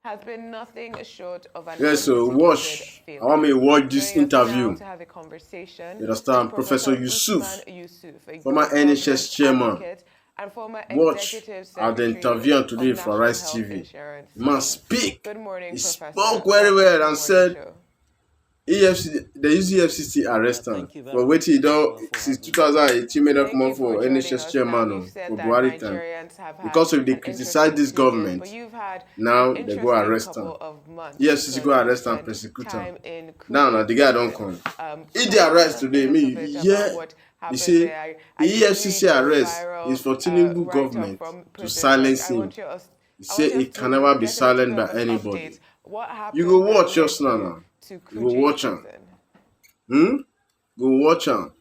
has been nothing short of an Yes, so watch. I want me to watch this interview. to have a conversation. You understand? Professor Yusuf, former NHS chairman. And former Watch at the interview today for Rice TV. The man speak. Good morning, He Professor. spoke very well and said EFCC, the EFCC arrest him. But wait till since 2018 made up more for NHS chairman for Buhari time. Because if they criticize this government, now they go arrest him. EFCC go arrest and prosecute him. Now the guy don't come. If they arrest today, you see, the EFCC arrest is for Tinubu government to silence him. He say it can never be silenced by anybody. You go watch just now. You go watch him. Go watch him.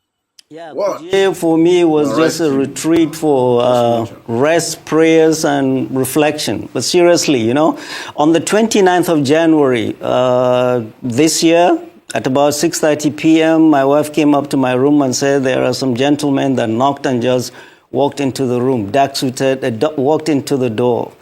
Yeah, Kuje for me was just a retreat for rest, prayers, and reflection. But seriously, on the 29th of January this year, at about 6:30 p.m., my wife came up to my room and said there are some gentlemen that knocked and just walked into the room, dark-suited, walked into the door.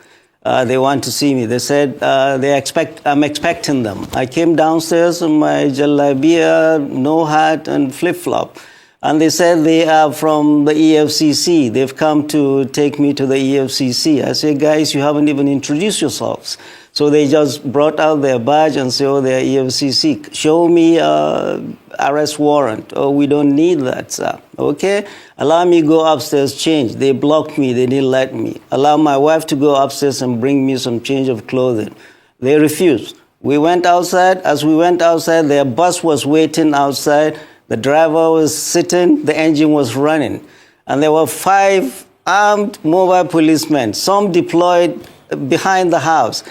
They want to see me. They said I'm expecting them. I came downstairs in my jalabia, no hat, and flip-flop. And they said they are from the EFCC. They've come to take me to the EFCC. I said, guys, you haven't even introduced yourselves. So they just brought out their badge and said, oh, they're EFCC. Show me arrest warrant. Oh, we don't need that, sir. Okay? Allow me to go upstairs, change. They blocked me. They didn't let me. Allow my wife to go upstairs and bring me some change of clothing. They refused. We went outside. As we went outside, their bus was waiting outside. The driver was sitting. The engine was running. And there were 5 armed mobile policemen, some deployed behind the house.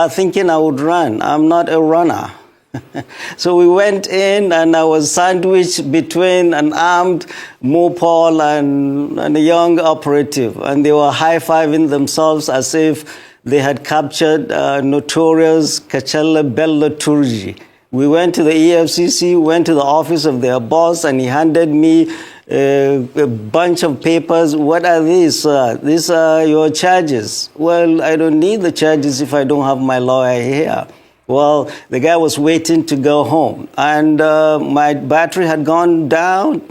Thinking I would run. I'm not a runner. So we went in and I was sandwiched between an armed Mopol and a young operative. And they were high-fiving themselves as if they had captured notorious Kachalla Bello Turji. We went to the EFCC, went to the office of their boss, and he handed me a bunch of papers. What are these? These are your charges. Well, I don't need the charges if I don't have my lawyer here. Well, the guy was waiting to go home, and my battery had gone down,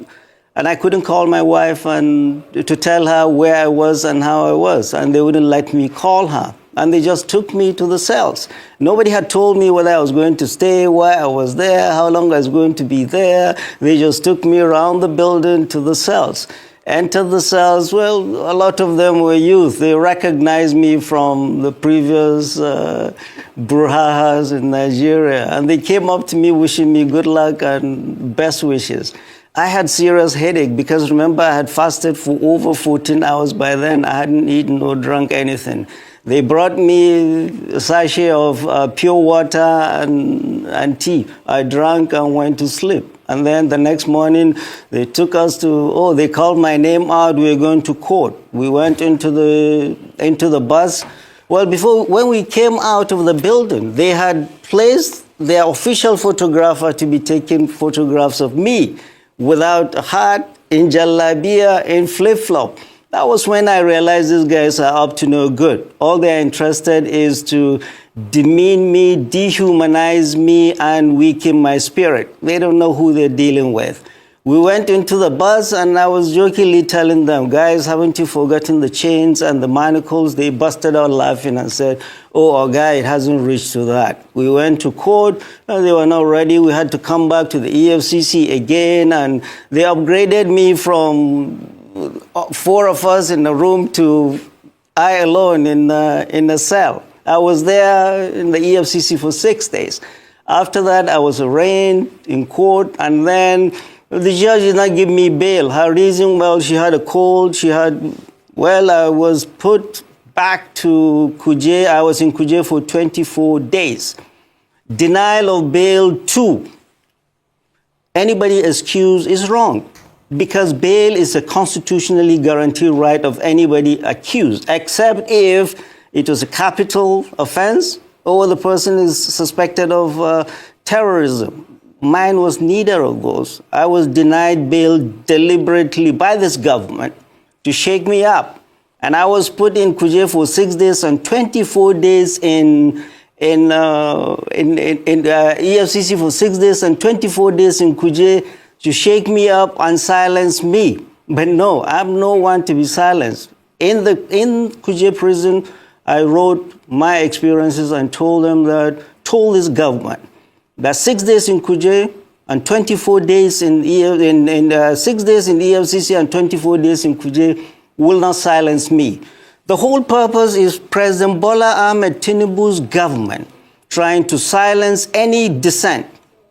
and I couldn't call my wife and to tell her where I was and how I was, and they wouldn't let me call her. And they just took me to the cells. Nobody had told me whether I was going to stay, why I was there, how long I was going to be there. They just took me around the building to the cells. Entered the cells. Well, a lot of them were youth. They recognized me from the previous brouhahas in Nigeria. And they came up to me wishing me good luck and best wishes. I had serious headache because, remember, I had fasted for over 14 hours by then. I hadn't eaten or drunk anything. They brought me a sachet of pure water and tea. I drank and went to sleep. And then the next morning, they took us to, they called my name out. We were going to court. We went into the bus. Well, when we came out of the building, they had placed their official photographer to be taking photographs of me without a hat, in jalabia, in flip-flop. That was when I realized these guys are up to no good. All they're interested is to demean me, dehumanize me, and weaken my spirit. They don't know who they're dealing with. We went into the bus, and I was jokingly telling them, guys, haven't you forgotten the chains and the manacles? They busted out laughing and said, oh, our guy, it hasn't reached to that. We went to court, and they were not ready. We had to come back to the EFCC again, and they upgraded me from 4 of us in a room to I alone in a cell. I was there in the EFCC for 6 days. After that, I was arraigned in court, and then the judge did not give me bail. Her reason, well, she had a cold. I was put back to Kuje. I was in Kuje for 24 days. Denial of bail 2. Anybody excused is wrong, because bail is a constitutionally guaranteed right of anybody accused, except if it was a capital offense or the person is suspected of terrorism. Mine was neither of those. I was denied bail deliberately by this government to shake me up. And I was put in Kuje for 6 days and 24 days in EFCC for 6 days and 24 days in Kuje to shake me up and silence me. But no, I'm no one to be silenced. In Kuje prison, I wrote my experiences and told this government that 6 days in Kuje and 24 days in 6 days in EFCC and 24 days in Kuje will not silence me. The whole purpose is President Bola Ahmed Tinubu's government trying to silence any dissent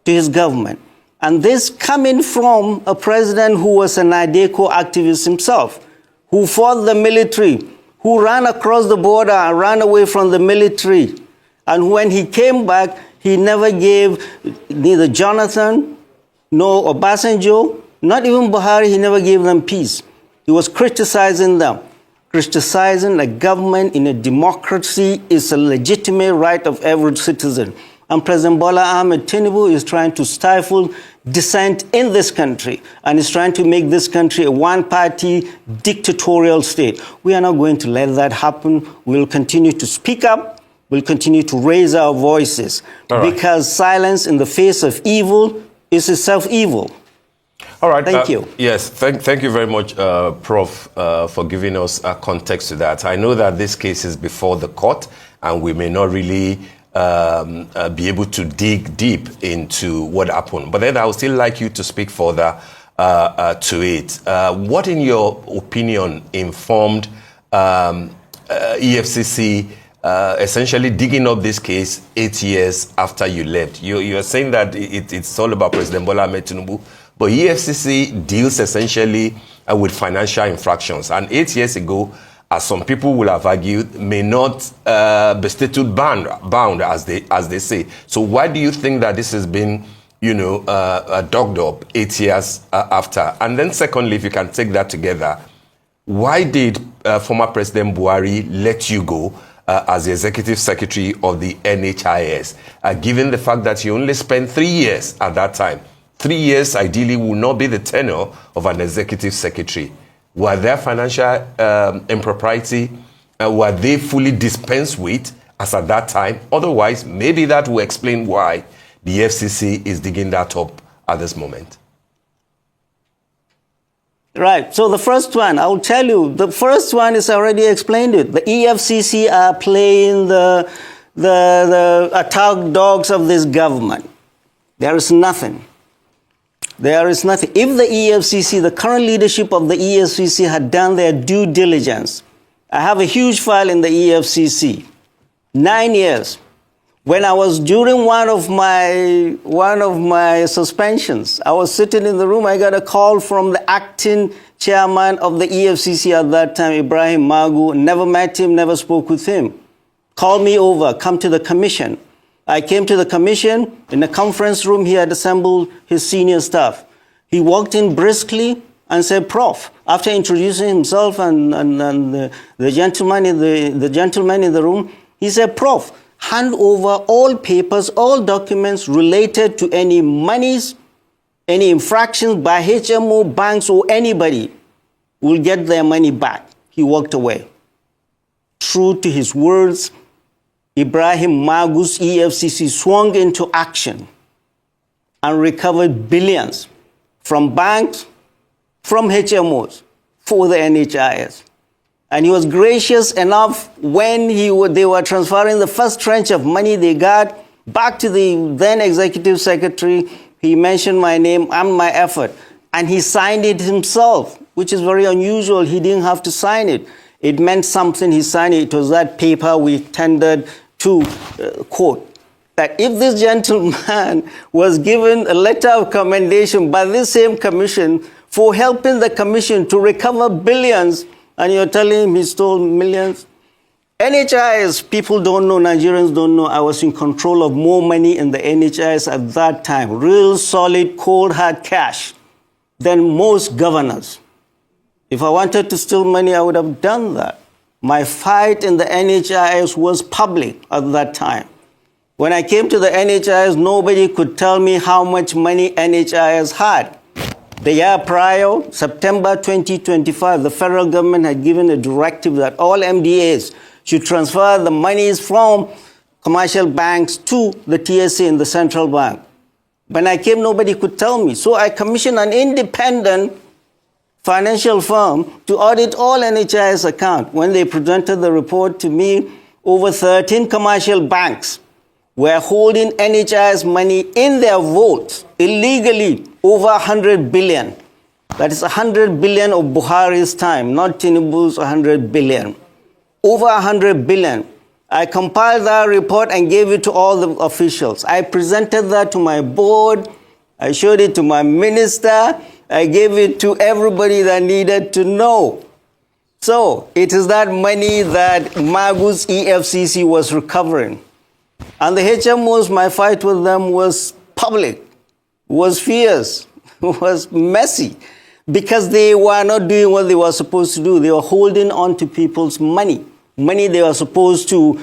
to his government. And this coming from a president who was an IDECO activist himself, who fought the military, who ran across the border and ran away from the military. And when he came back, he never gave neither Jonathan nor Obasanjo, not even Buhari, he never gave them peace. He was criticizing them. Criticizing a government in a democracy is a legitimate right of every citizen. And President Bola Ahmed Tinubu is trying to stifle dissent in this country and is trying to make this country a one-party dictatorial state. We are not going to let that happen. We'll continue to speak up. We'll continue to raise our voices because silence in the face of evil is itself evil. All right. Thank you. Yes, thank you very much, Prof, for giving us a context to that. I know that this case is before the court, and we may not really be able to dig deep into what happened. But then I would still like you to speak further to it. What, in your opinion, informed EFCC essentially digging up this case 8 years after you left? You're saying that it's all about President Bola Ahmed Tinubu, but EFCC deals essentially with financial infractions. And 8 years ago, as some people will have argued, may not be statute bound, as they say. So why do you think that this has been, dogged up 8 years after? And then secondly, if you can take that together, why did former President Buhari let you go as the executive secretary of the NHIS, given the fact that you only spent 3 years at that time? 3 years ideally will not be the tenure of an executive secretary. Were there financial impropriety? Were they fully dispensed with as at that time? Otherwise, maybe that will explain why the FCC is digging that up at this moment. Right. So the first one, I will tell you, the first one is already explained it. The EFCC are playing the attack dogs of this government. There is nothing. There is nothing. If the EFCC, the current leadership of the EFCC had done their due diligence, I have a huge file in the EFCC, 9 years. When I was during one of my suspensions, I was sitting in the room, I got a call from the acting chairman of the EFCC at that time, Ibrahim Magu. Never met him, never spoke with him. Called me over, come to the commission. I came to the commission. In the conference room, he had assembled his senior staff. He walked in briskly and said, Prof, after introducing himself and the gentleman in the room, he said, Prof, hand over all papers, all documents related to any monies, any infractions by HMO, banks, or anybody will get their money back. He walked away. True to his words, Ibrahim Magu's EFCC swung into action and recovered billions from banks, from HMOs, for the NHIS. And he was gracious enough when they were transferring the first tranche of money they got back to the then executive secretary. He mentioned my name and my effort, and he signed it himself, which is very unusual. He didn't have to sign it. It meant something. He signed it. It was that paper we tendered to court. That if this gentleman was given a letter of commendation by this same commission for helping the commission to recover billions, and you're telling him he stole millions? NHIS, people don't know, Nigerians don't know, I was in control of more money in the NHIS at that time, real solid, cold, hard cash, than most governors. If I wanted to steal money, I would have done that. My fight in the NHIS was public at that time. When I came to the NHIS, nobody could tell me how much money NHIS had. The year prior, September 2025, the federal government had given a directive that all MDAs should transfer the monies from commercial banks to the TSA in the central bank. When I came, nobody could tell me. So I commissioned an independent financial firm to audit all NHIS accounts. When they presented the report to me, over 13 commercial banks were holding NHIS money in their vaults illegally, over 100 billion. That is 100 billion of Buhari's time, not Tinubu's 100 billion. Over 100 billion. I compiled that report and gave it to all the officials. I presented that to my board. I showed it to my minister. I gave it to everybody that needed to know. So it is that money that Magu's EFCC was recovering. And the HMOs, my fight with them was public, was fierce, was messy, because they were not doing what they were supposed to do. They were holding on to people's money they were supposed to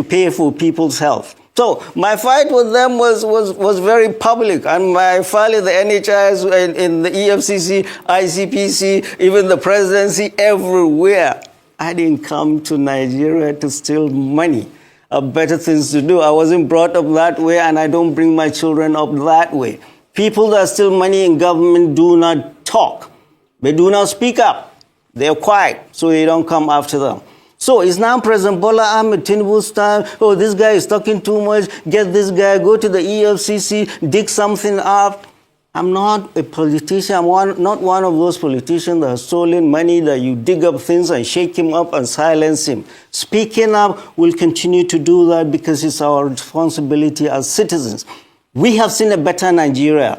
pay for people's health. So my fight with them was very public, and my fight with the NHIS, in the EFCC, ICPC, even the presidency, everywhere. I didn't come to Nigeria to steal money. I have better things to do. I wasn't brought up that way, and I don't bring my children up that way. People that steal money in government do not talk. They do not speak up. They're quiet, so they don't come after them. So it's now President Bola Ahmed Tinubu's time. Oh, this guy is talking too much. Get this guy, go to the EFCC, dig something up. I'm not a politician. I'm not one of those politicians that have stolen money, that you dig up things and shake him up and silence him. Speaking up, we'll continue to do that because it's our responsibility as citizens. We have seen a better Nigeria.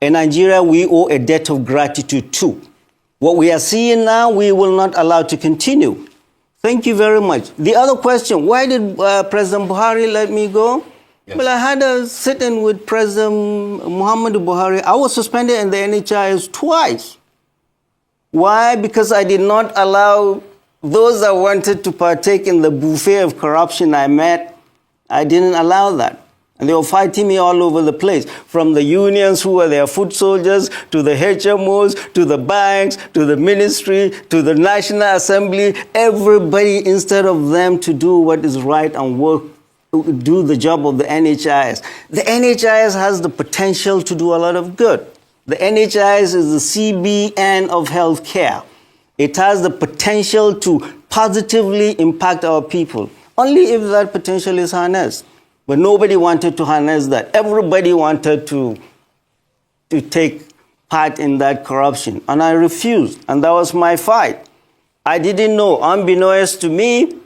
A Nigeria we owe a debt of gratitude to. What we are seeing now, we will not allow to continue. Thank you very much. The other question, why did President Buhari let me go? Yes. Well, I had a sit-in with President Muhammadu Buhari. I was suspended in the NHIS twice. Why? Because I did not allow those that wanted to partake in the buffet of corruption I met. I didn't allow that. And they were fighting me all over the place, from the unions who were their foot soldiers, to the HMOs, to the banks, to the ministry, to the National Assembly. Everybody, instead of them to do what is right and do the job of the NHIS. The NHIS has the potential to do a lot of good. The NHIS is the CBN of healthcare. It has the potential to positively impact our people, only if that potential is harnessed. But nobody wanted to harness that. Everybody wanted to take part in that corruption. And I refused. And that was my fight. I didn't know. Unbeknownst to me,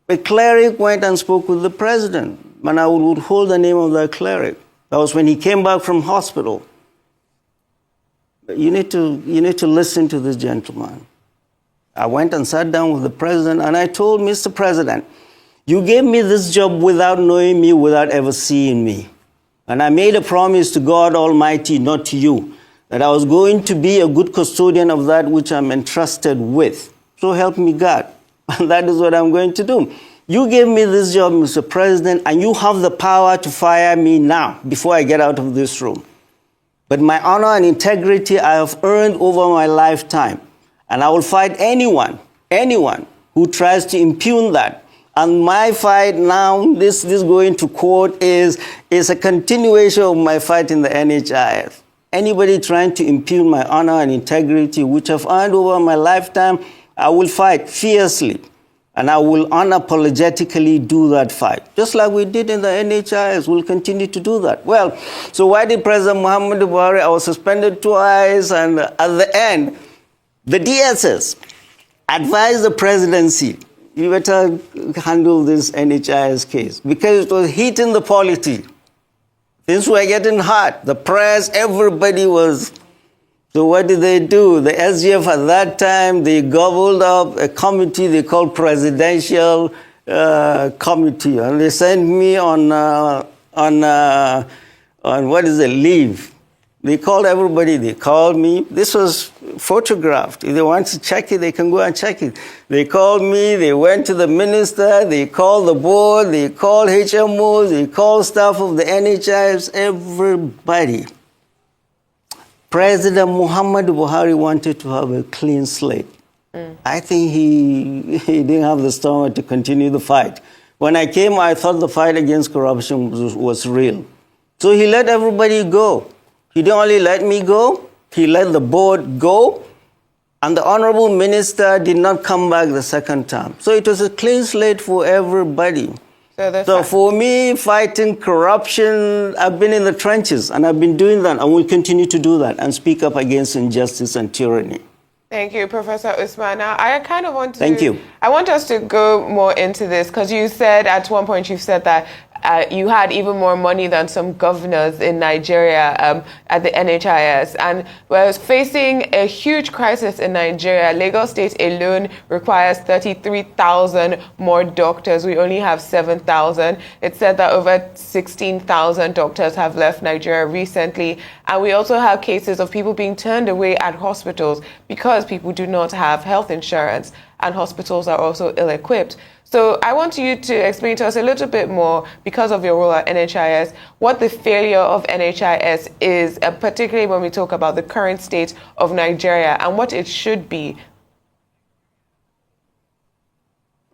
a cleric went and spoke with the president. And I would hold the name of that cleric. That was when he came back from hospital. You need to listen to this gentleman. I went and sat down with the president, and I told Mr. President, you gave me this job without knowing me, without ever seeing me. And I made a promise to God Almighty, not to you, that I was going to be a good custodian of that which I'm entrusted with. So help me God. And that is what I'm going to do. You gave me this job, Mr. President, and you have the power to fire me now, before I get out of this room. But my honor and integrity I have earned over my lifetime. And I will fight anyone who tries to impugn that. And my fight now, this going to court is a continuation of my fight in the NHIS. Anybody trying to impugn my honor and integrity, which I've earned over my lifetime, I will fight fiercely. And I will unapologetically do that fight. Just like we did in the NHIS, we'll continue to do that. Well, so why did President Muhammadu Buhari, I was suspended twice, and at the end, the DSS advised the presidency, you better handle this NHIS case, because it was heating the polity. Things were getting hot. The press, everybody was. So what did they do? The SGF at that time, they gobbled up a committee they called Presidential Committee, and they sent me on what is it, leave. They called everybody. They called me. This was photographed. If they want to check it, they can go and check it. They called me. They went to the minister. They called the board. They called HMOs. They called staff of the NHIS. Everybody. President Muhammadu Buhari wanted to have a clean slate. I think he didn't have the stomach to continue the fight. When I came, I thought the fight against corruption was real. So he let everybody go. He didn't only let me go, he let the board go, and the honorable minister did not come back the second time. So it was a clean slate for everybody. So for me, fighting corruption, I've been in the trenches, and I've been doing that, and will continue to do that, and speak up against injustice and tyranny. Thank you, Professor Usman. Now, I kind of want to... Thank you. I want us to go more into this, because you said at one point, you said that you had even more money than some governors in Nigeria at the NHIS. And we're facing a huge crisis in Nigeria. Lagos State alone requires 33,000 more doctors. We only have 7,000. It said that over 16,000 doctors have left Nigeria recently. And we also have cases of people being turned away at hospitals because people do not have health insurance, and hospitals are also ill-equipped. So I want you to explain to us a little bit more, because of your role at NHIS, what the failure of NHIS is, particularly when we talk about the current state of Nigeria and what it should be.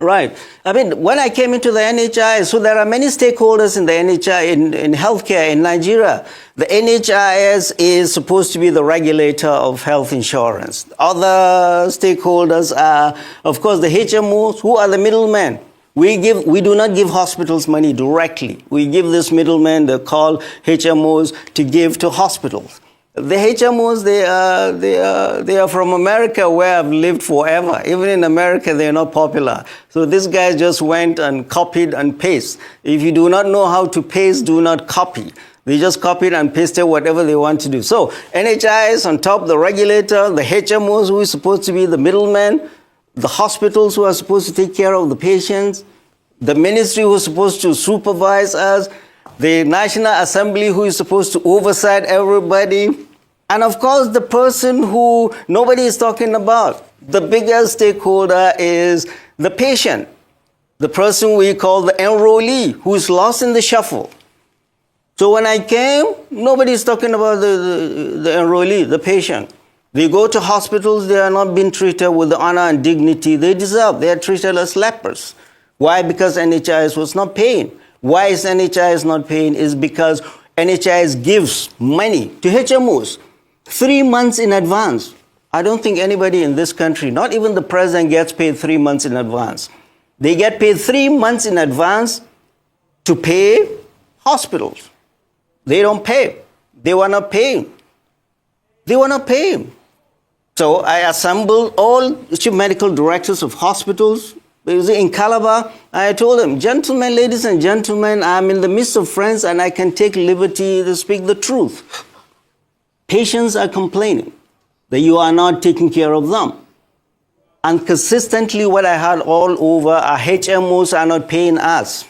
Right. I mean, when I came into the NHIS, so there are many stakeholders in the NHIS, in healthcare in Nigeria. The NHIS is supposed to be the regulator of health insurance. Other stakeholders are, of course, the HMOs, who are the middlemen. We do not give hospitals money directly. We give this middlemen, they call HMOs, to give to hospitals. The HMOs, they are from America, where I've lived forever. Even in America, they're not popular. So this guy just went and copied and pasted. If you do not know how to paste, do not copy. They just copied and pasted whatever they want to do. So NHIS on top, the regulator, the HMOs, who is supposed to be the middleman, the hospitals who are supposed to take care of the patients, the ministry who is supposed to supervise us, the National Assembly who is supposed to oversight everybody, and of course the person who nobody is talking about. The biggest stakeholder is the patient, the person we call the enrollee, who is lost in the shuffle. So when I came, nobody is talking about the enrollee, the patient. They go to hospitals, they are not being treated with the honor and dignity they deserve. They are treated as lepers. Why? Because NHIS was not paying. Why is NHIS not paying? Is because NHIS gives money to HMOs 3 months in advance. I don't think anybody in this country, not even the president, gets paid 3 months in advance. They get paid 3 months in advance to pay hospitals. They don't pay. They were not paying. They were not paying. So I assembled all chief medical directors of hospitals. It was in Calabar. I told them, gentlemen, ladies and gentlemen, I'm in the midst of friends and I can take liberty to speak the truth. Patients are complaining that you are not taking care of them. And consistently what I heard all over are HMOs are not paying us.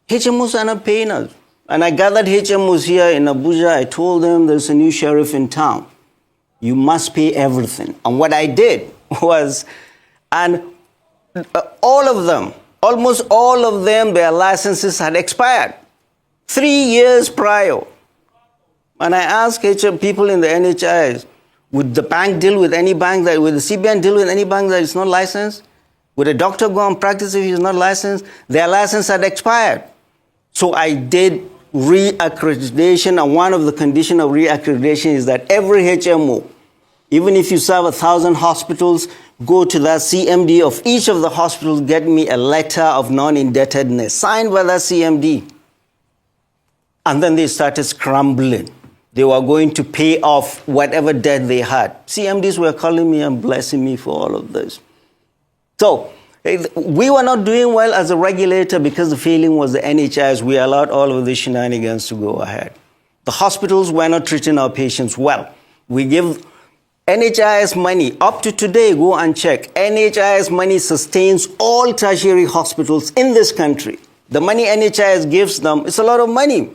HMOs are not paying us. And I gathered HMOs here in Abuja. I told them there's a new sheriff in town. You must pay everything. And what I did was, and all of them, almost all of them, their licenses had expired 3 years prior. And I asked people in the NHIS, would the bank deal with any bank that, would the CBN deal with any bank that is not licensed? Would a doctor go and practice if he's not licensed? Their license had expired. So I did reaccreditation, and one of the conditions of reaccreditation is that every HMO, even if you serve 1,000 hospitals, go to that CMD of each of the hospitals, get me a letter of non-indebtedness signed by that CMD. And then they started scrambling. They were going to pay off whatever debt they had. CMDs were calling me and blessing me for all of this. So we were not doing well as a regulator because the feeling was the NHIS. We allowed all of the shenanigans to go ahead. The hospitals were not treating our patients well. We give NHIS money. Up to today, go and check. NHIS money sustains all tertiary hospitals in this country. The money NHIS gives them, it's a lot of money.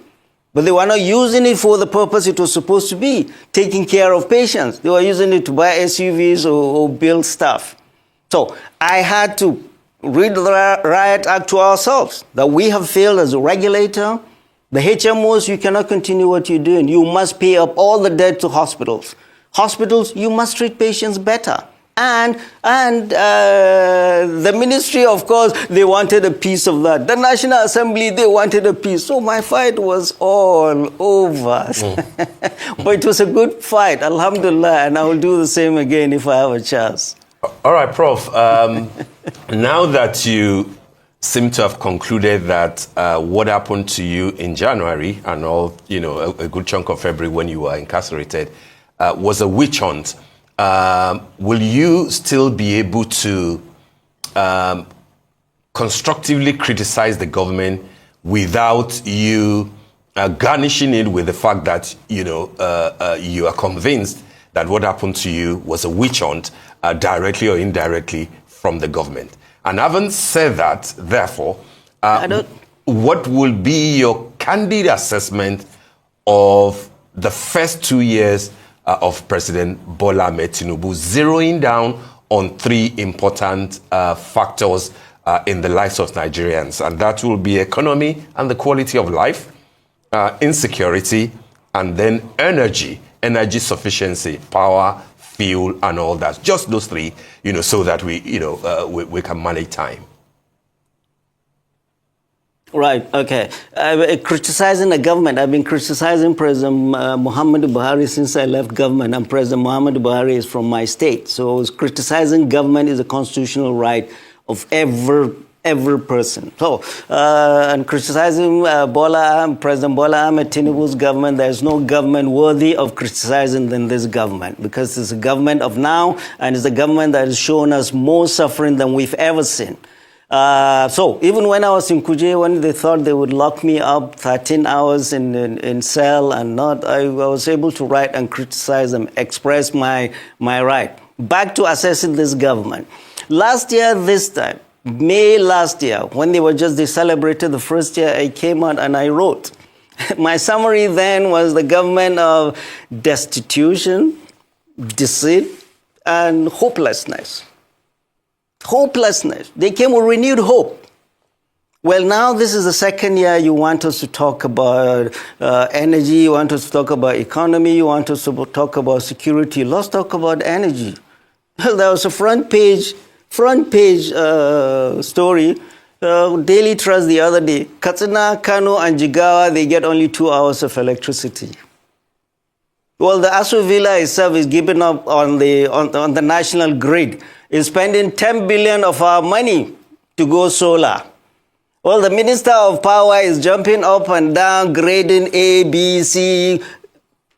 But they were not using it for the purpose it was supposed to be, taking care of patients. They were using it to buy SUVs or build stuff. So I had to read the Riot Act to ourselves, that we have failed as a regulator. The HMOs, you cannot continue what you're doing. You must pay up all the debt to hospitals. Hospitals, you must treat patients better. And the ministry, of course, they wanted a piece of that. The National Assembly, they wanted a piece. So my fight was all over. But it was a good fight, alhamdulillah, and I will do the same again if I have a chance. All right, Prof. Now that you seem to have concluded that what happened to you in January and all, a good chunk of February when you were incarcerated was a witch hunt, will you still be able to constructively criticize the government without you garnishing it with the fact that, you are convinced that what happened to you was a witch hunt, directly or indirectly from the government? And having said that, therefore, what will be your candid assessment of the first 2 years of President Bola Ahmed Tinubu, zeroing down on three important factors in the lives of Nigerians? And that will be economy and the quality of life, insecurity, and then energy sufficiency, power, fuel, and all that. Just those three, so that we can manage time. Right, okay. Criticizing the government, I've been criticizing President Muhammadu Buhari since I left government, and President Muhammadu Buhari is from my state. So criticizing government is a constitutional right of every person. So, and criticizing President Bola Ahmed Tinubu's government, there's no government worthy of criticizing than this government, because it's a government of now, and it's a government that has shown us more suffering than we've ever seen. So even when I was in Kuje, when they thought they would lock me up 13 hours in cell and not, I was able to write and criticize them, express my right. Back to assessing this government. Last year, this time, May last year, when they celebrated the first year, I came out and I wrote. My summary then was the government of destitution, deceit, and hopelessness. Hopelessness. They came with renewed hope. Well, now this is the second year you want us to talk about energy, you want us to talk about economy, you want us to talk about security. Let's talk about energy. There was a front page story, Daily Trust the other day. Katsina, Kano, and Jigawa, they get only 2 hours of electricity. Well, the Aso Villa itself is giving up on the national grid. Is spending 10 billion of our money to go solar. Well, the Minister of Power is jumping up and down, grading A, B, C,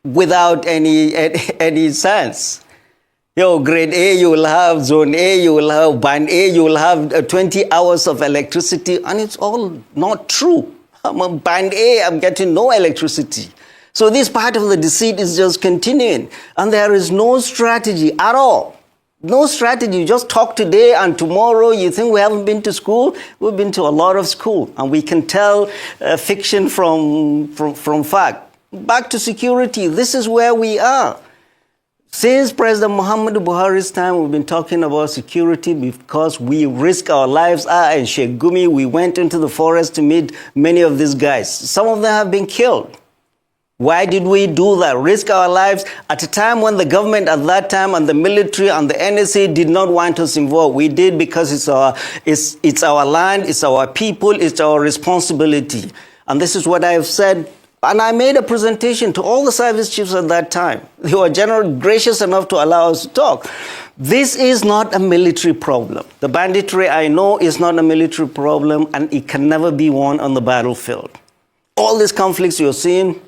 without any sense. Grade A, you will have zone A, you will have band A, you will have 20 hours of electricity, and it's all not true. I'm on band A, I'm getting no electricity. So this part of the deceit is just continuing, and there is no strategy at all. No strategy. You just talk today and tomorrow you think we haven't been to school. We've been to a lot of school, and we can tell fiction from fact. Back to security. This is where we are. Since President Muhammadu Buhari's time, we've been talking about security because we risk our lives. In Sheikh Gumi, we went into the forest to meet many of these guys. Some of them have been killed. Why did we do that? Risk our lives at a time when the government at that time and the military and the NSA did not want us involved. We did because it's our land, it's our people, it's our responsibility. And this is what I have said. And I made a presentation to all the service chiefs at that time. They were gracious enough to allow us to talk. This is not a military problem. The banditry, I know, is not a military problem, and it can never be won on the battlefield. All these conflicts you're seeing,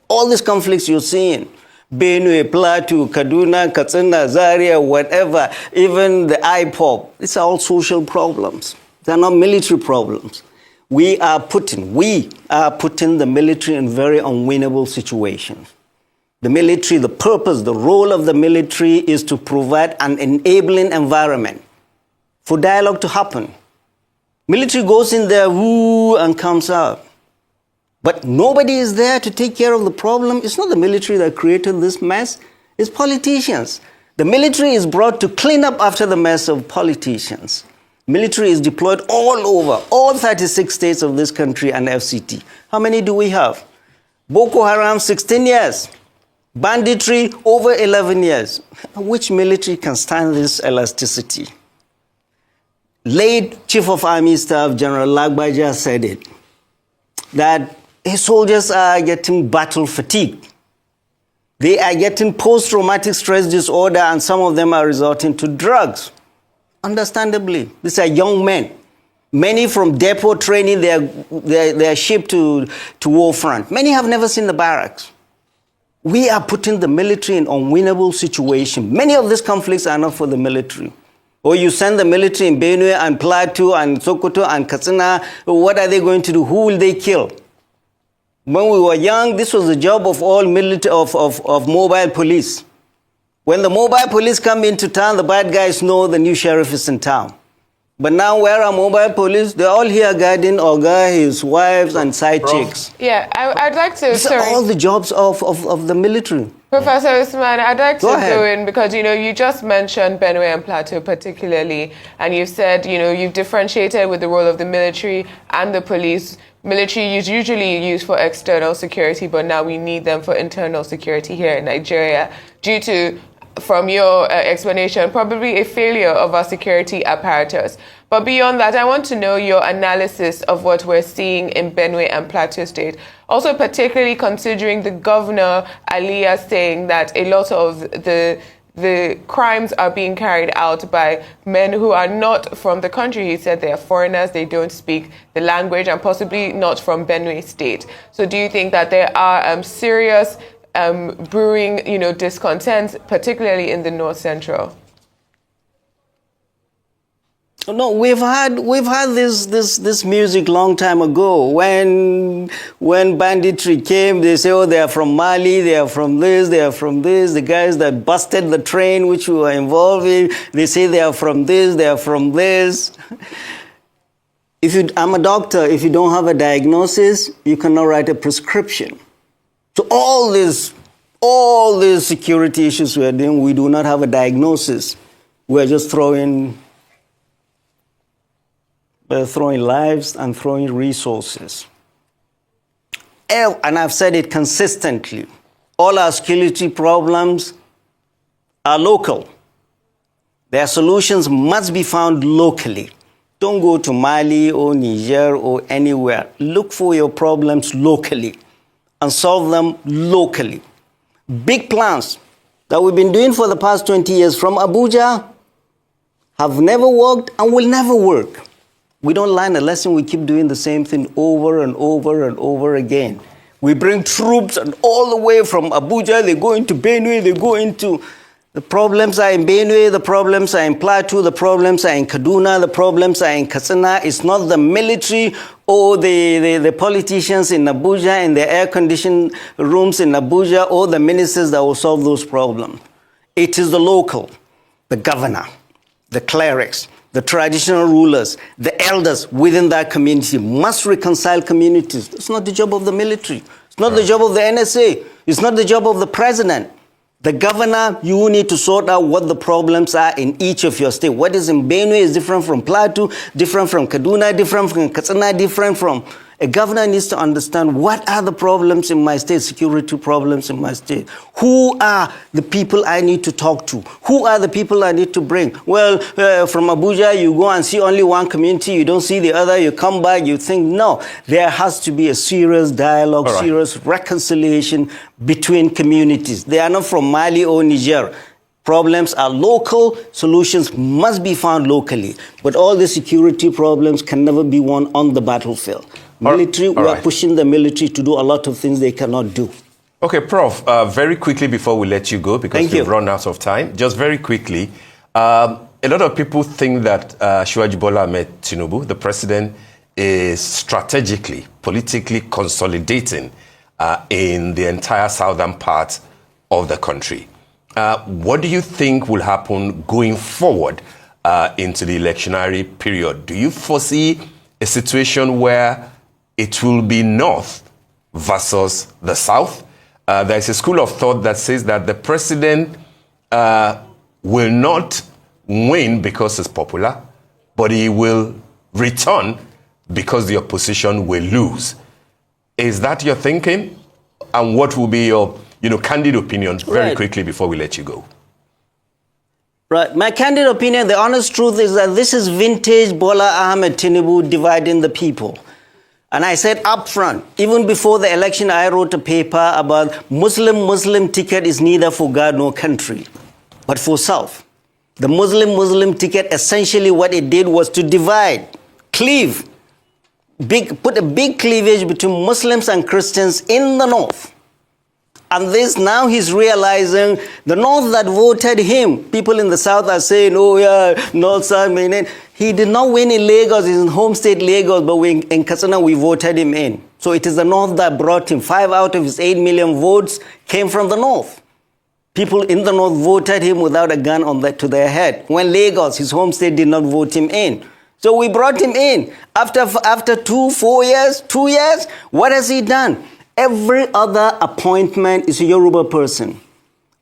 Benue, Plateau, Kaduna, Katsina, Zaria, whatever, even the IPOP, these are all social problems. They're not military problems. We are putting the military in very unwinnable situations. The military, the purpose, the role of the military is to provide an enabling environment for dialogue to happen. Military goes in there, woo, and comes out. But nobody is there to take care of the problem. It's not the military that created this mess. It's politicians. The military is brought to clean up after the mess of politicians. Military is deployed all over, all 36 states of this country and FCT. How many do we have? Boko Haram, 16 years. Banditry over 11 years. Which military can stand this elasticity? Late Chief of Army Staff General Lagbaja said it, that his soldiers are getting battle fatigue. They are getting post-traumatic stress disorder, and some of them are resorting to drugs. Understandably, these are young men. Many from depot training, they are shipped to war front. Many have never seen the barracks. We are putting the military in unwinnable situation. Many of these conflicts are not for the military. Or you send the military in Benue and Plateau and Sokoto and Katsina, what are they going to do? Who will they kill? When we were young, this was the job of all military, of mobile police. When the mobile police come into town, the bad guys know the new sheriff is in town. But now where are mobile police? They're all here guarding Oga, his wives, and side chicks. Yeah, I'd like to... These are all the jobs of the military. Professor Usman, I'd like to go in because, you just mentioned Benue and Plateau particularly, and you've said, you've differentiated with the role of the military and the police. Military is usually used for external security, but now we need them for internal security here in Nigeria due to, from your explanation, probably a failure of our security apparatus. But beyond that, I want to know your analysis of what we're seeing in Benue and Plateau State. Also, particularly considering the governor, Aliyah, saying that a lot of the crimes are being carried out by men who are not from the country. He said they are foreigners, they don't speak the language, and possibly not from Benue State. So do you think that there are serious brewing, discontent, particularly in the North Central? No, we've had this music long time ago. When banditry came, they say, oh, they are from Mali, they are from this, they are from this. The guys that busted the train which we were involved in, they say they are from this, they are from this. I'm a doctor. If you don't have a diagnosis, you cannot write a prescription. So all these security issues we are doing, we do not have a diagnosis. We're just throwing lives and throwing resources. And I've said it consistently. All our security problems are local. Their solutions must be found locally. Don't go to Mali or Niger or anywhere. Look for your problems locally and solve them locally. Big plans that we've been doing for the past 20 years from Abuja have never worked and will never work. We don't learn a lesson, we keep doing the same thing over and over and over again. We bring troops and all the way from Abuja, they go into Benue, they go into... The problems are in Benue, the problems are in Plateau, the problems are in Kaduna, the problems are in Katsina. It's not the military or the politicians in Abuja in the air-conditioned rooms in Abuja or the ministers that will solve those problems. It is the local, the governor, the clerics, the traditional rulers, the elders within that community must reconcile communities. It's not the job of the military. It's not the job of the NSA. It's not the job of the president. The governor, you need to sort out what the problems are in each of your states. What is in Benue is different from Plateau, different from Kaduna, different from Katsina, different from... A governor needs to understand what are the problems in my state, security problems in my state. Who are the people I need to talk to? Who are the people I need to bring? Well, from Abuja, you go and see only one community, you don't see the other, you come back, you think, no. There has to be a serious dialogue, serious reconciliation between communities. They are not from Mali or Niger. Problems are local, solutions must be found locally. But all the security problems can never be won on the battlefield. Military, we are pushing the military to do a lot of things they cannot do. Okay, Prof, very quickly before we let you go, because we've run out of time, just very quickly, a lot of people think that Asiwaju Bola Ahmed Tinubu, the president, is strategically, politically consolidating in the entire southern part of the country. What do you think will happen going forward into the electionary period? Do you foresee a situation where it will be North versus the South? There's a school of thought that says that the president will not win because he's popular, but he will return because the opposition will lose. Is that your thinking? And what will be your candid opinion very quickly before we let you go. Right. My candid opinion, the honest truth is that this is vintage Bola Ahmed Tinubu dividing the people. And I said up front, even before the election, I wrote a paper about Muslim ticket is neither for God nor country, but for self. The Muslim ticket, essentially what it did was to divide, cleave, put a big cleavage between Muslims and Christians in the north. And this, now he's realizing the north that voted him, people in the south are saying, oh yeah, north side, meaning he did not win in Lagos, he's in home state Lagos, but in Katsina we voted him in. So it is the north that brought him. 5 out of his 8 million votes came from the north. People in the north voted him without a gun to their head. When Lagos, his home state, did not vote him in. So we brought him in. After 2 years, what has he done? Every other appointment is a Yoruba person,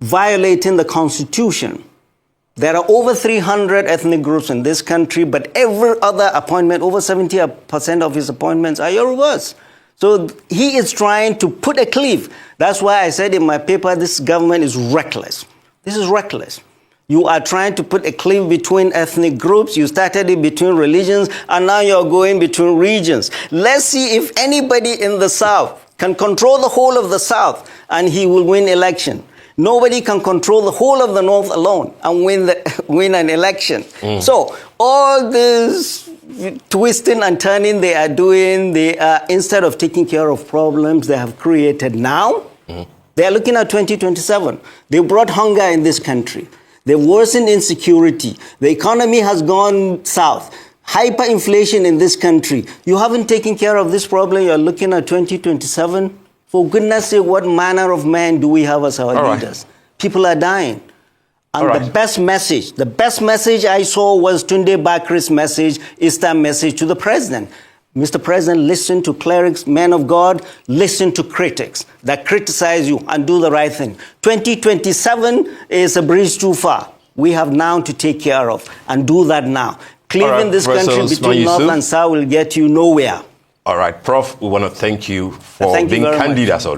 violating the constitution. There are over 300 ethnic groups in this country, but every other appointment, over 70% of his appointments are Yorubas. So he is trying to put a cliff. That's why I said in my paper, this government is reckless. This is reckless. You are trying to put a cliff between ethnic groups. You started it between religions, and now you're going between regions. Let's see if anybody in the South can control the whole of the South, and he will win election. Nobody can control the whole of the North alone and win an election. So all this twisting and turning they are doing, instead of taking care of problems they have created now, they are looking at 2027. They brought hunger in this country. They worsened insecurity. The economy has gone south. Hyperinflation in this country. You haven't taken care of this problem. You're looking at 2027. For goodness sake, what manner of man do we have as our leaders? People are dying. And the best message I saw was Tunde Bakri's message, Easter message to the president. Mr. President, listen to clerics, men of God, listen to critics that criticize you and do the right thing. 2027 is a bridge too far. We have now to take care of and do that now. Cleaving this country between North and South will get you nowhere. All right, Prof, we want to thank you for being candid as always.